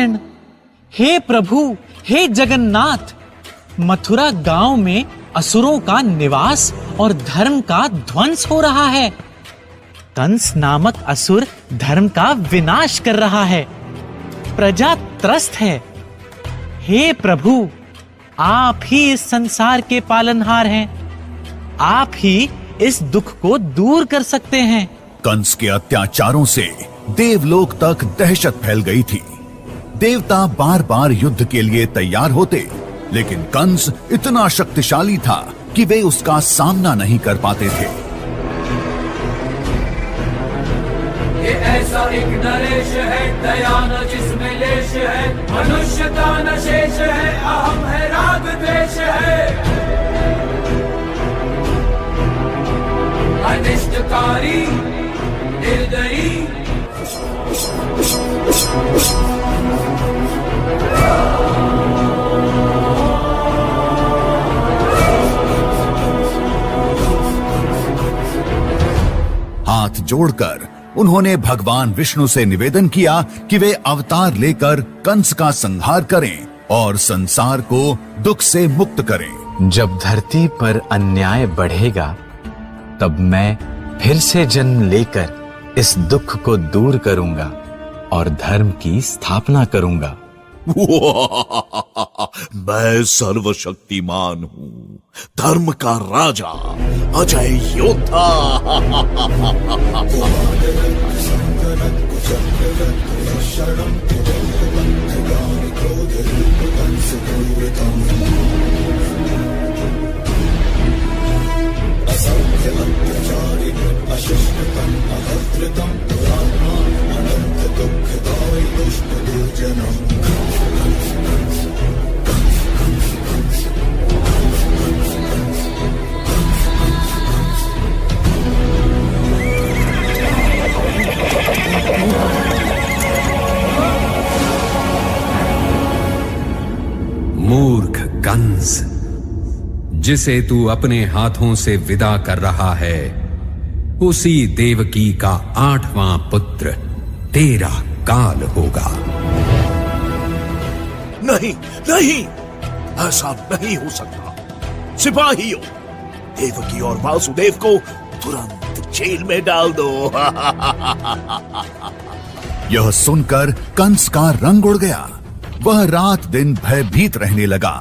नारायण। हे प्रभु, हे जगन्नाथ, मथुरा गांव में असुरों का निवास और धर्म का ध्वंस हो रहा है। कंस नामक असुर धर्म का विनाश कर रहा है। प्रजा त्रस्त है। हे प्रभु, आप ही इस संसार के पालनहार हैं। आप ही इस दुख को दूर कर सकते हैं। कंस के अत्याचारों से देवलोक तक दहशत फैल गई थी। देवता बार बार युद्ध के लिए तैयार होते, लेकिन कंस इतना शक्तिशाली था कि वे उसका सामना नहीं कर पाते थे। ये ऐसा एक नरेश है, दया न जिसमें लेश है, मनुष्यता न शेष है, अहम है, राग द्वेष है, अनिष्टकारी निर्दयी। हाथ जोड़कर उन्होंने भगवान विष्णु से निवेदन किया कि वे अवतार लेकर कंस का संहार करें और संसार को दुख से मुक्त करें। जब धरती पर अन्याय बढ़ेगा, तब मैं फिर से जन्म लेकर इस दुख को दूर करूंगा और धर्म की स्थापना करूंगा। मैं सर्वशक्तिमान हूँ, धर्म का राजा, अजय योद्धा। मूर्ख कंस, जिसे तू अपने हाथों से विदा कर रहा है, उसी देवकी का 8वां पुत्र तेरा काल होगा। नहीं नहीं, ऐसा नहीं हो सकता। सिपाहियों, देवकी और वासुदेव को तुरंत जेल में डाल दो। यह सुनकर कंस का रंग उड़ गया। वह रात दिन भयभीत रहने लगा।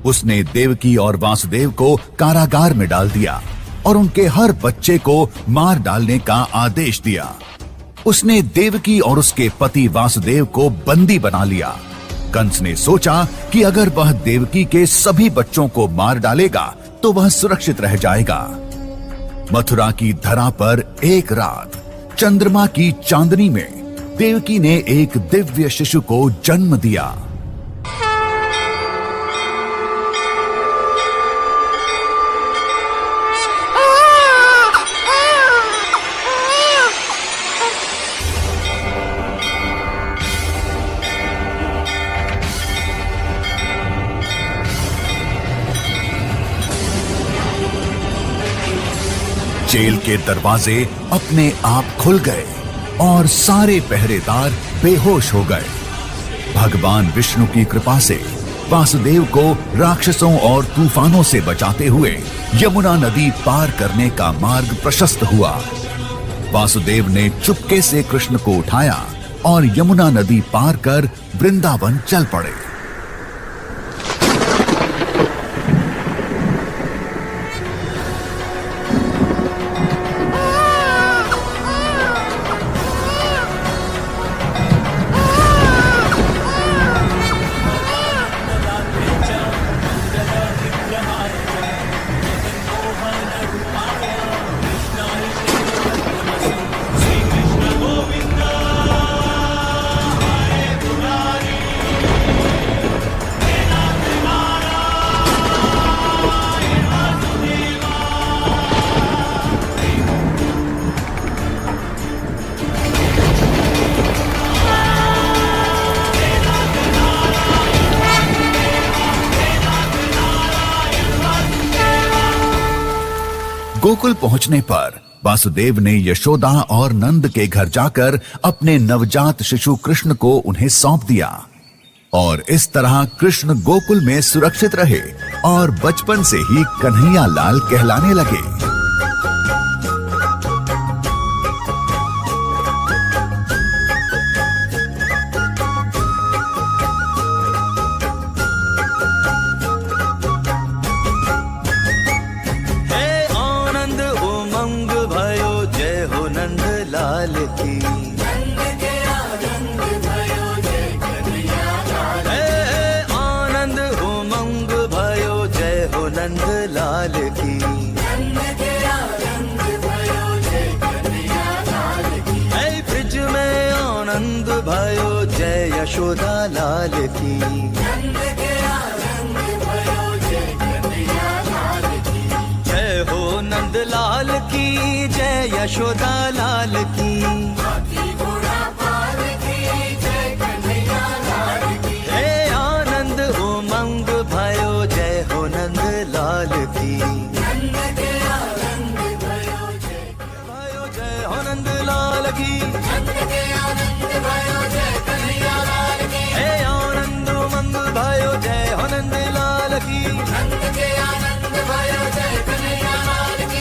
उसने देवकी और वासुदेव को कारागार में डाल दिया और उनके हर बच्चे को मार डालने का आदेश दिया। उसने देवकी और उसके पति वासुदेव को बंदी बना लिया। कंस ने सोचा कि अगर वह देवकी के सभी बच्चों को मार डालेगा तो वह सुरक्षित रह जाएगा। मथुरा की धरा पर एक रात चंद्रमा की चांदनी में देवकी ने एक दिव्य शिशु को जन्म दिया। जेल के दरवाजे अपने आप खुल गए और सारे पहरेदार बेहोश हो गए। भगवान विष्णु की कृपा से वासुदेव को राक्षसों और तूफानों से बचाते हुए यमुना नदी पार करने का मार्ग प्रशस्त हुआ। वासुदेव ने चुपके से कृष्ण को उठाया और यमुना नदी पार कर वृंदावन चल पड़े। गोकुल पहुंचने पर वासुदेव ने यशोदा और नंद के घर जाकर अपने नवजात शिशु कृष्ण को उन्हें सौंप दिया। और इस तरह कृष्ण गोकुल में सुरक्षित रहे और बचपन से ही कन्हैया लाल कहलाने लगे। यशोदा लाल की जय हो नंद लाल की, जय यशोदा लाल की। हे आनंद उमंग भयो, जय हो नंद लाल की। भयो जय हो नंद लाल की। हे आनंद उमंग भयो, जय हो नंद लाल की।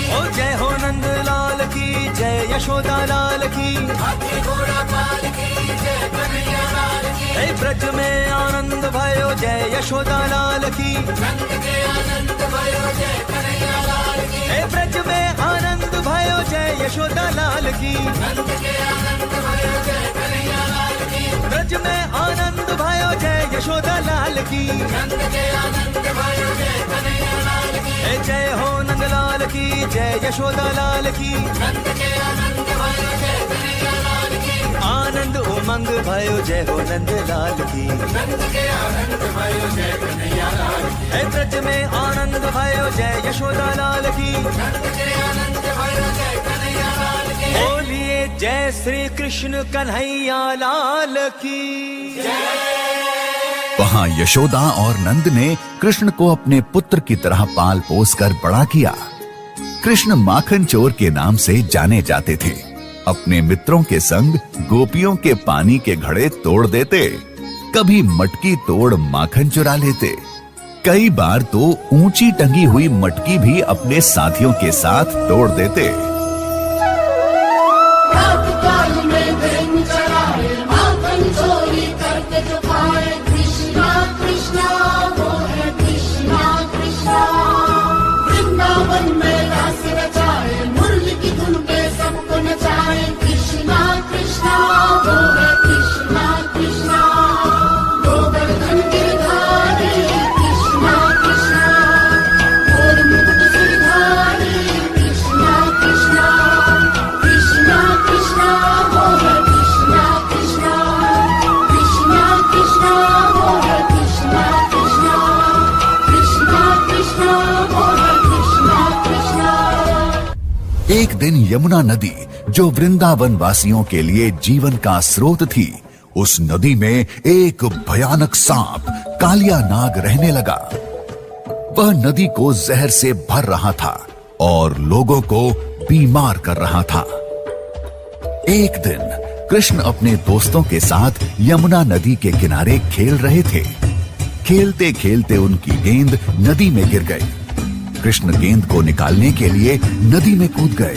ओ जय हो नंद लाल की, जय यशोदा लाल की। हे ब्रज में आनंद भयो, जय यशोदा लाल की। हे ब्रज में आनंद भयो, जय यशोदा लाल की। ब्रज में आनंद भयो, जय यशोदा लाल की। जय हो नंद लाल की, जय यशोदा लाल की। आनंद उमंग भयो, जय हो नंद लाल की। हे ब्रज में आनंद भयो, जय यशोदा लाल की। बोलिए जय श्री कृष्ण कन्हैया लाल की। वहां यशोदा और नंद ने कृष्ण को अपने पुत्र की तरह पाल पोस कर बड़ा किया। कृष्ण माखन चोर के नाम से जाने जाते थे। अपने मित्रों के संग गोपियों के पानी के घड़े तोड़ देते, कभी मटकी तोड़ माखन चुरा लेते, कई बार तो ऊंची टंगी हुई मटकी भी अपने साथियों के साथ तोड़ देते। एक दिन यमुना नदी, जो वृंदावन वासियों के लिए जीवन का स्रोत थी, उस नदी में एक भयानक सांप कालिया नाग रहने लगा। वह नदी को जहर से भर रहा था और लोगों को बीमार कर रहा था। एक दिन कृष्ण अपने दोस्तों के साथ यमुना नदी के किनारे खेल रहे थे। खेलते खेलते उनकी गेंद नदी में गिर गई। कृष्ण गेंद को निकालने के लिए नदी में कूद गए।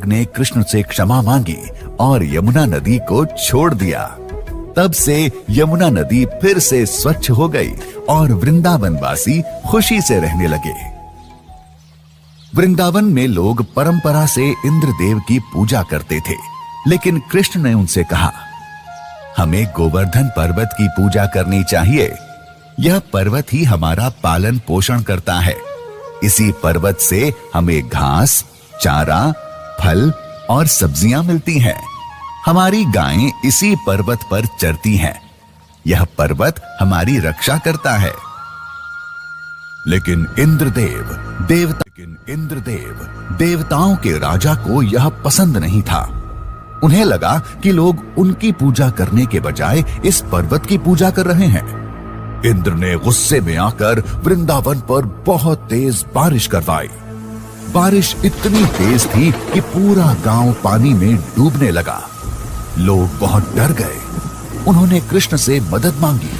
ने कृष्ण से क्षमा मांगी और यमुना नदी को छोड़ दिया। तब से यमुना नदी फिर से स्वच्छ हो गई और वृंदावनवासी खुशी से रहने लगे। वृंदावन में लोग परंपरा से इंद्रदेव की पूजा करते थे, लेकिन कृष्ण ने उनसे कहा, हमें गोवर्धन पर्वत की पूजा करनी चाहिए। यह पर्वत ही हमारा पालन पोषण करता है। इसी पर्वत से हमें घास, चारा, फल और सब्जियां मिलती हैं। हमारी गायें इसी पर्वत पर चरती हैं। यह पर्वत हमारी रक्षा करता है। लेकिन इंद्रदेव देवताओं के राजा को यह पसंद नहीं था। उन्हें लगा कि लोग उनकी पूजा करने के बजाय इस पर्वत की पूजा कर रहे हैं। इंद्र ने गुस्से में आकर वृंदावन पर बहुत तेज बारिश करवाई। बारिश इतनी तेज थी कि पूरा गांव पानी में डूबने लगा। लोग बहुत डर गए। उन्होंने कृष्ण से मदद मांगी।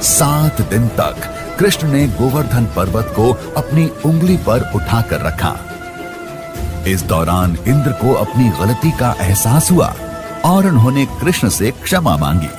सात दिन तक कृष्ण ने गोवर्धन पर्वत को अपनी उंगली पर उठाकर रखा। इस दौरान इंद्र को अपनी गलती का एहसास हुआ और उन्होंने कृष्ण से क्षमा मांगी।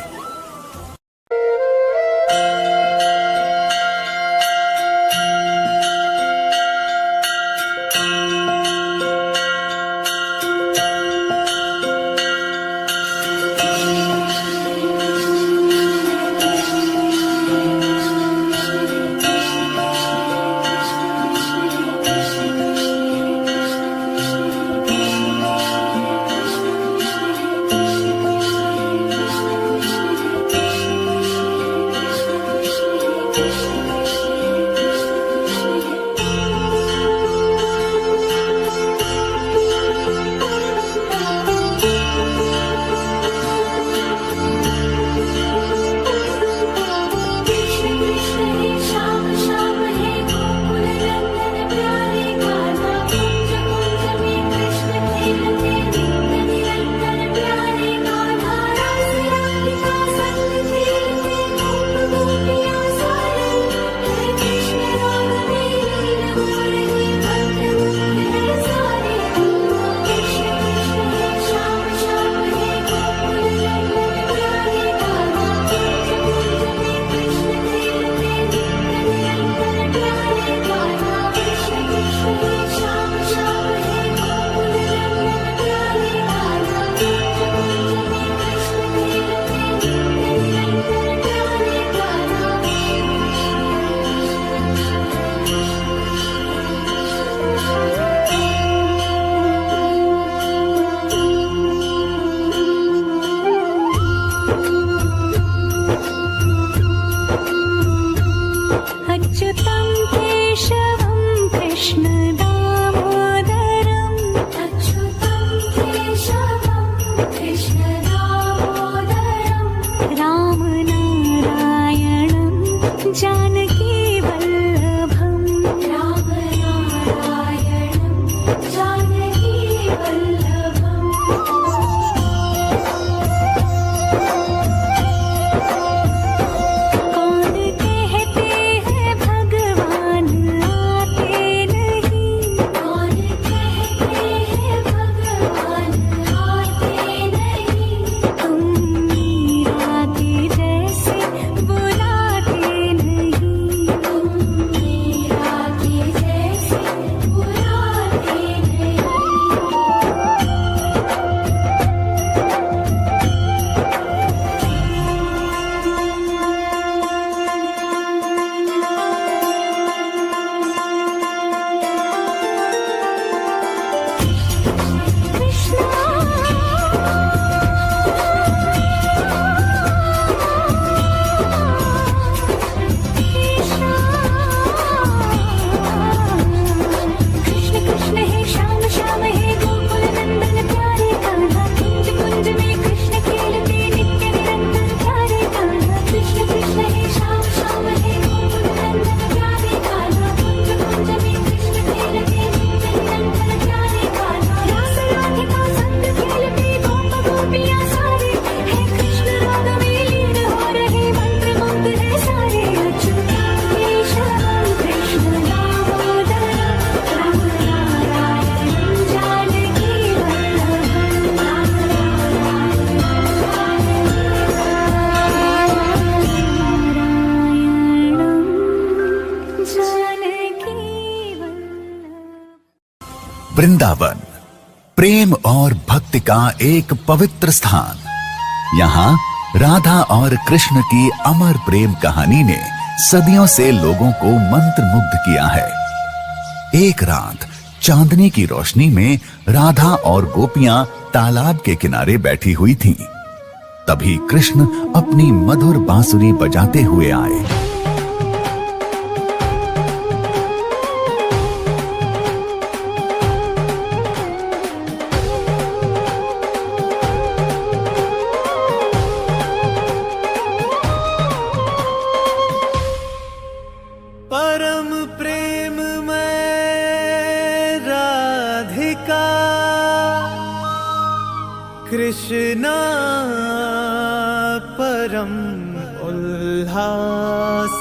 वृंदावन, प्रेम और भक्ति का एक पवित्र स्थान। यहाँ राधा और कृष्ण की अमर प्रेम कहानी ने सदियों से लोगों को मंत्रमुग्ध किया है। एक रात चांदनी की रोशनी में राधा और गोपियां तालाब के किनारे बैठी हुई थीं। तभी कृष्ण अपनी मधुर बांसुरी बजाते हुए आए। परम प्रेम में राधिका कृष्णा परम उल्लास,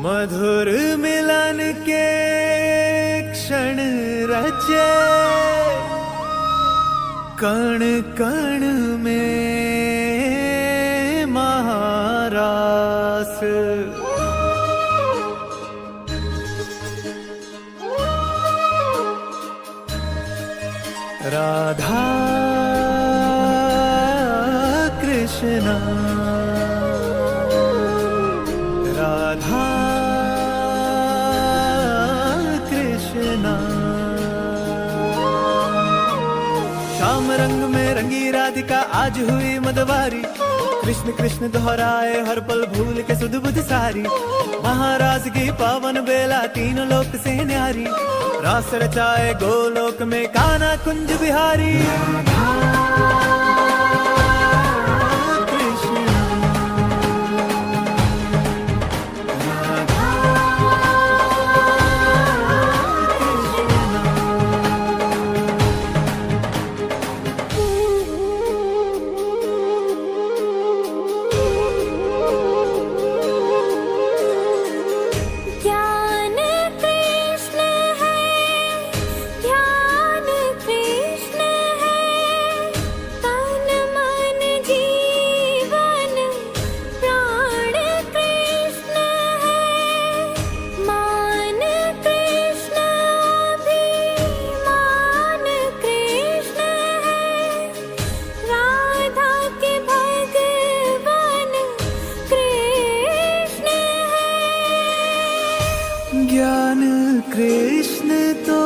मधुर मिलन के क्षण रचे कण कण में महारास। राधा कृष्णा, राधा कृष्णा। श्याम रंग में रंगी राधिका आज हुई मदवारी, कृष्ण कृष्ण दोहराए हर पल भूल के सुध बुध सारी। महाराज की पावन बेला तीनों लोक से न्यारी, रास रचाए गोलोक में कान्हा कुंज बिहारी। ज्ञान कृष्ण तो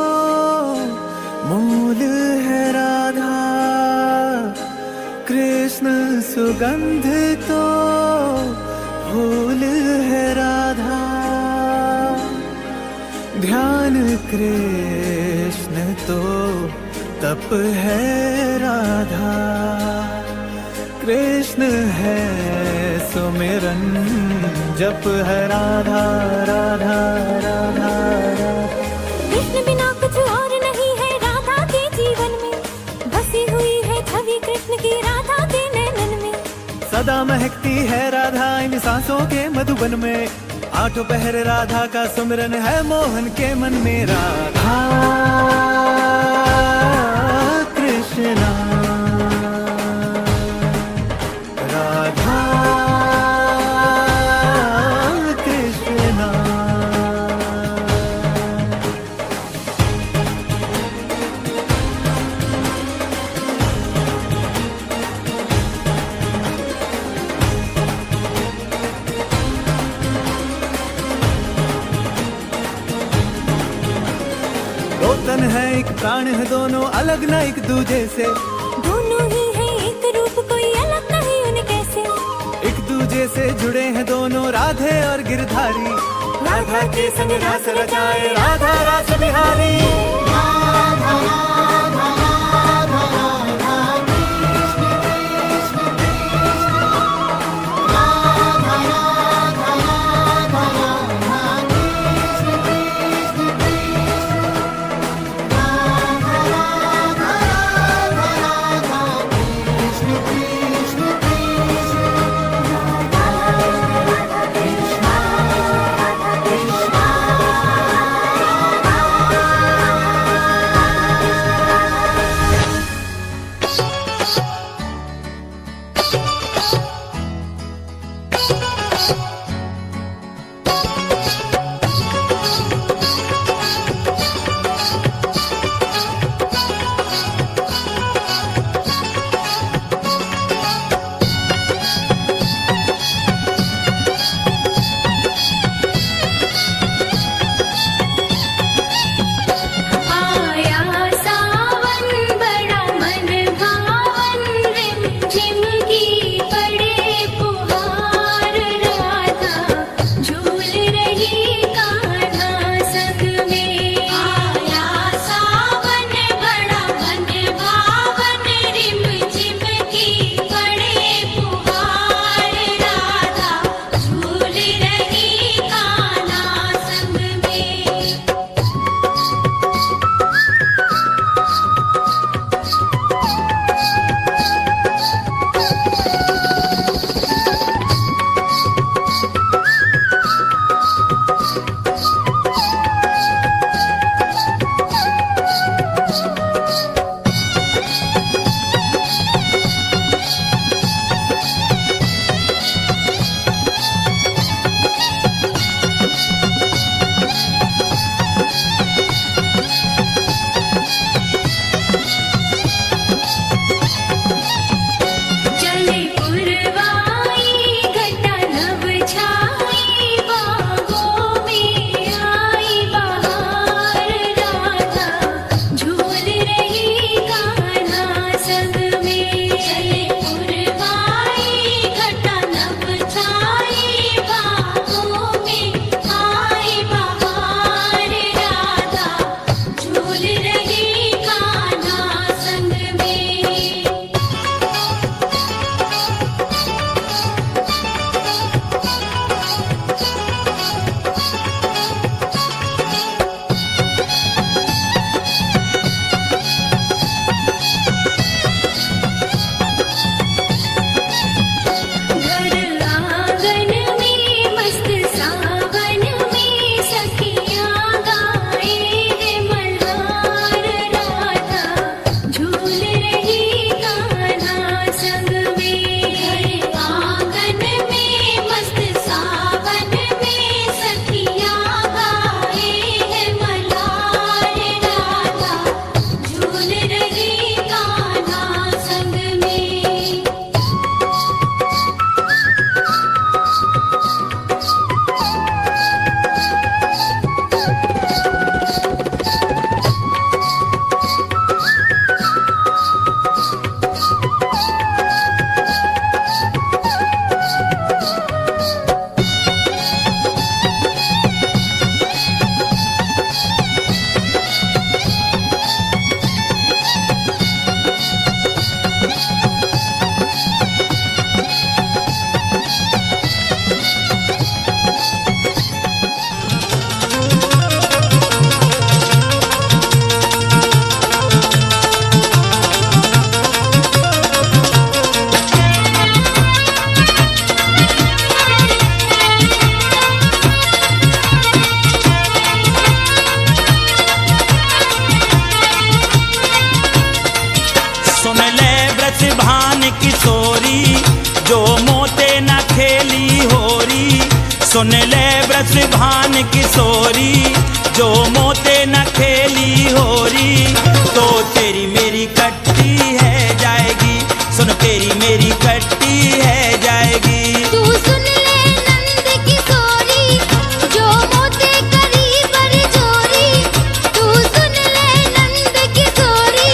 मूल है राधा, कृष्ण सुगंध तो फूल है राधा। ध्यान कृष्ण तो तप है राधा, कृष्ण है सुमिरन जप है राधा राधा राधा राधा। कृष्ण बिना कुछ और नहीं है राधा के जीवन में, बसी हुई है छवि कृष्ण की राधा के नैनन में। सदा महकती है राधा इन सांसों के मधुबन में, आठों पहर राधा का सुमिरन है मोहन के मन में। राधा कृष्णा, राधा कृष्णा। दो तन है एक प्राण है दोनों अलग न एक दूजे से, दोनों ही है एक रूप कोई अलग नहीं उनके से। एक दूजे से जुड़े हैं दोनों राधे और गिरधारी, राधा के संग रास रचाए राधा रास बिहारी। सुन ले ब्रज भान किशोरी, जो मोते न खेली होरी, तो तेरी मेरी कट्टी है जाएगी, सुन तेरी मेरी कट्टी है जाएगी। तू सुन ले नंद किशोरी, जो मोते करी बरजोरी, तू सुन ले नंद किशोरी,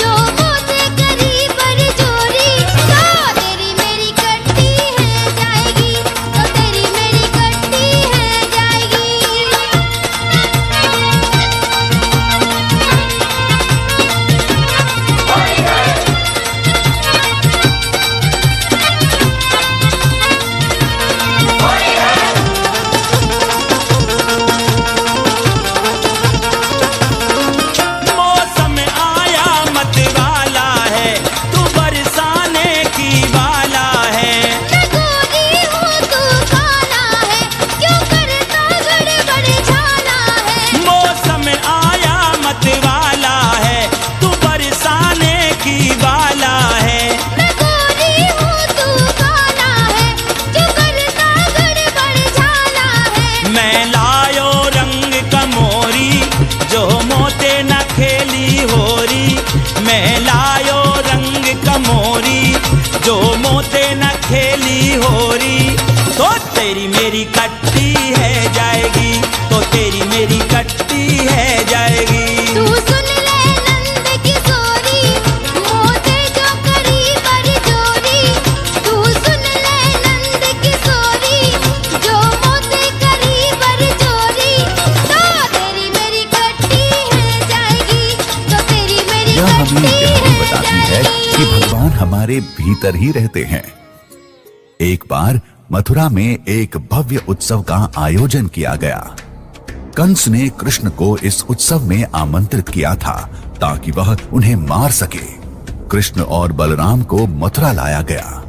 जो मोते करी बरजोरी, तो तेरी मेरी कट्टी है जाएगी, तो तेरी मेरी कट्टी है जाएगी। मौसम आया मत वाला है, तू बरसाने की वाला है। मैं गोरी हूँ तू काला है, क्यों करता गड़बड़ झाला है। मौसम आया मत वाला है, तू बरसाने की वाला है। मैं गोरी हूँ तू काला है, क्यों करता गड़बड़ झाला है। मैं लायो रंग कमोरी, जो मोते न खेली होरी, मैं लायो रंग कमोरी, जो मोते न खेली होरी, तो तेरी मेरी कट्टी है जाएगी, तो तेरी मेरी कट्टी है जाएगी। तू सुन ले नंद किशोरी, मोते जो करी बरजोरी, तू सुन ले नंद किशोरी, जो मोते करी बरजोरी, तो तेरी मेरी कट्टी है जाएगी, तो तेरी मेरी यह हमें कट्टी यह भी है बताती है कि जाएगी। भगवान हमारे भीतर ही रहते हैं। एक बार मथुरा में एक भव्य उत्सव का आयोजन किया गया। कंस ने कृष्ण को इस उत्सव में आमंत्रित किया था ताकि वह उन्हें मार सके। कृष्ण और बलराम को मथुरा लाया गया।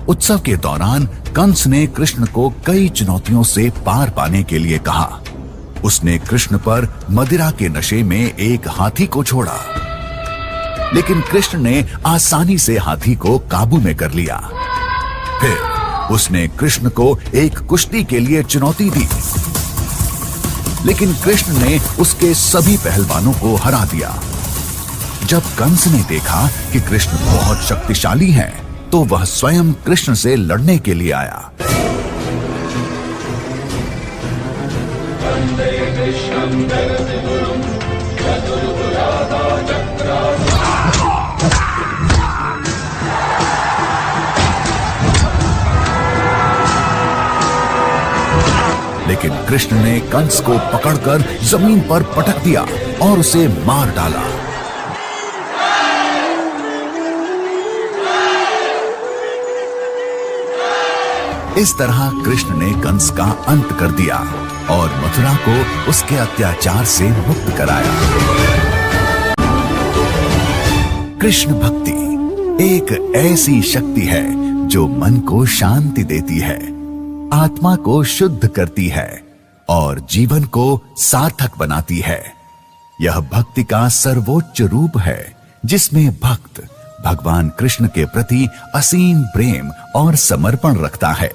उत्सव के दौरान कंस ने कृष्ण को कई चुनौतियों से पार पाने के लिए कहा। उसने कृष्ण पर मदिरा के नशे में एक हाथी को छोड़ा, लेकिन कृष्ण ने आसानी से हाथी को काबू में कर लिया। फिर उसने कृष्ण को एक कुश्ती के लिए चुनौती दी, लेकिन कृष्ण ने उसके सभी पहलवानों को हरा दिया। जब कंस ने देखा कि कृष्ण बहुत शक्तिशाली हैं, तो वह स्वयं कृष्ण से लड़ने के लिए आया। लेकिन कृष्ण ने कंस को पकड़कर जमीन पर पटक दिया और उसे मार डाला। इस तरह कृष्ण ने कंस का अंत कर दिया और मथुरा को उसके अत्याचार से मुक्त कराया। कृष्ण भक्ति एक ऐसी शक्ति है जो मन को शांति देती है, आत्मा को शुद्ध करती है और जीवन को सार्थक बनाती है। यह भक्ति का सर्वोच्च रूप है, जिसमें भक्त भगवान कृष्ण के प्रति असीम प्रेम और समर्पण रखता है।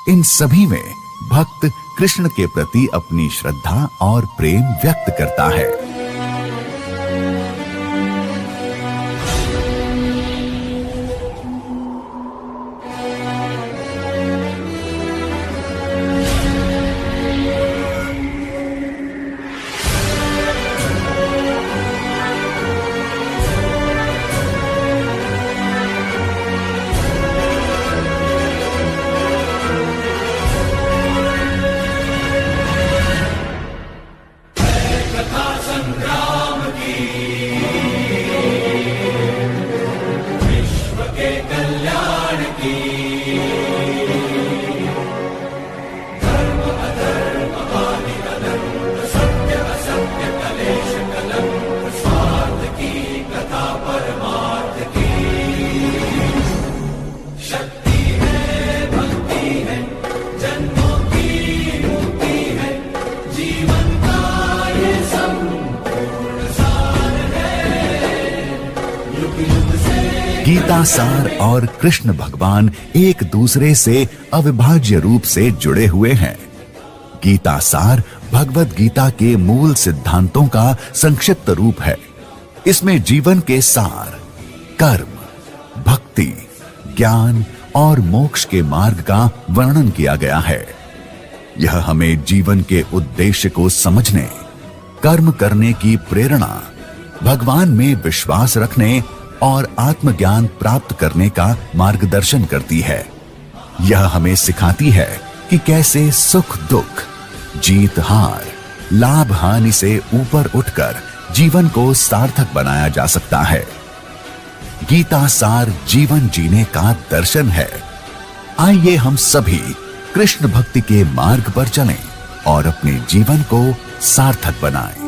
इन सभी में भक्त कृष्ण के प्रति अपनी श्रद्धा और प्रेम व्यक्त करता है। गीता सार और कृष्ण भगवान एक दूसरे से अविभाज्य रूप से जुड़े हुए हैं। गीता सार भगवत गीता के मूल सिद्धांतों का संक्षिप्त रूप है। इसमें जीवन के सार, कर्म, भक्ति, ज्ञान और मोक्ष के मार्ग का वर्णन किया गया है। यह हमें जीवन के उद्देश्य को समझने, कर्म करने की प्रेरणा, भगवान में विश्वास रखने और आत्मज्ञान प्राप्त करने का मार्गदर्शन करती है। यह हमें सिखाती है कि कैसे सुख दुख, जीत हार, लाभ हानि से ऊपर उठकर जीवन को सार्थक बनाया जा सकता है। गीता सार जीवन जीने का दर्शन है। आइए हम सभी कृष्ण भक्ति के मार्ग पर चलें और अपने जीवन को सार्थक बनाएं।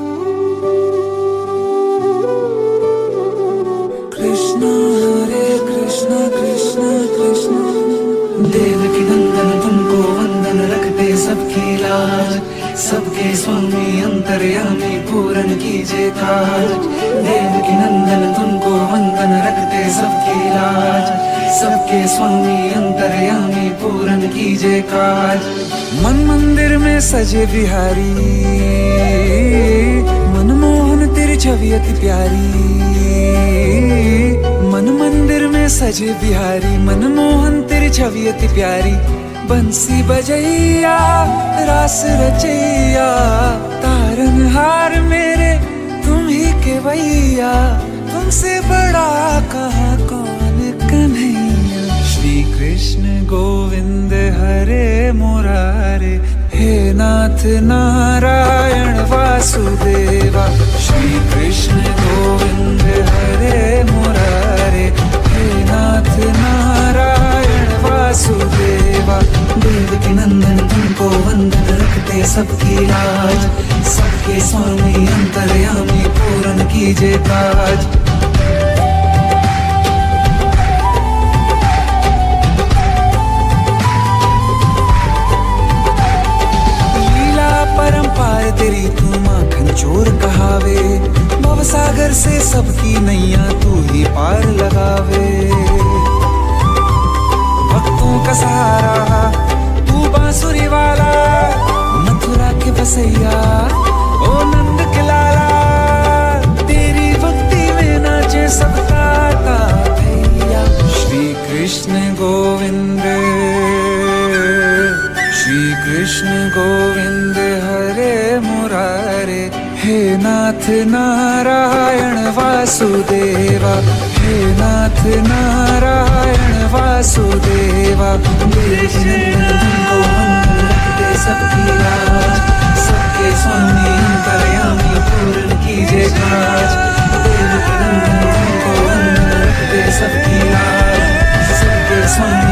कृष्ण हरे कृष्ण कृष्ण कृष्ण देवकी नंदन तुमको वंदन रखते सबकी लाज, सबके स्वामी अंतर्यामी पूरन कीजिए काज। देवकी नंदन तुमको वंदन रखते सबकी लाज, सबके स्वामी अंतर्यामी पूरन कीजिए काज। मन मंदिर में सजे बिहारी, मनमोहन तेरी छवि अति प्यारी। मन मंदिर में सजे बिहारी, मनमोहन तेरी छवि अति प्यारी। बंसी बजैया रास रचैया, तारनहार मेरे तुम ही के भैया। तुमसे बड़ा कहाँ कौन कन्हैया। श्री कृष्ण गोविंद हरे मुरारे, हे नाथ नारायण वासुदेवा। श्री कृष्ण गोविंद हरे मुरारे, हे नाथ नारायण वासुदेवा। देवकी नंदन तुमको वंदन रखते सबकी लाज, सबके स्वामी अंतर्यामी पूरन कीजिए काज। परंपार तेरी तू माखन चोर कहावे। भवसागर से सबकी नैया तू ही पार लगावे। भक्तों का सहारा तू बांसुरी वाला, मथुरा के बसैया ओ नंद के लाला। तेरी भक्ति में नाचे सबका भैया। श्री कृष्ण गोविंद, श्री कृष्ण गोविंद हरे मुरारे, हे नाथ नारायण वासुदेवा। हे नाथ नारायण वासुदेवा। देवकी नंदन तुमको वंदन रखते सबकी लाज, सबके स्वामी अंतर्यामी पूरन कीजिए काज। देवकी नंदन तुमको वंदन रखते सबकी लाज, सबके स्वामी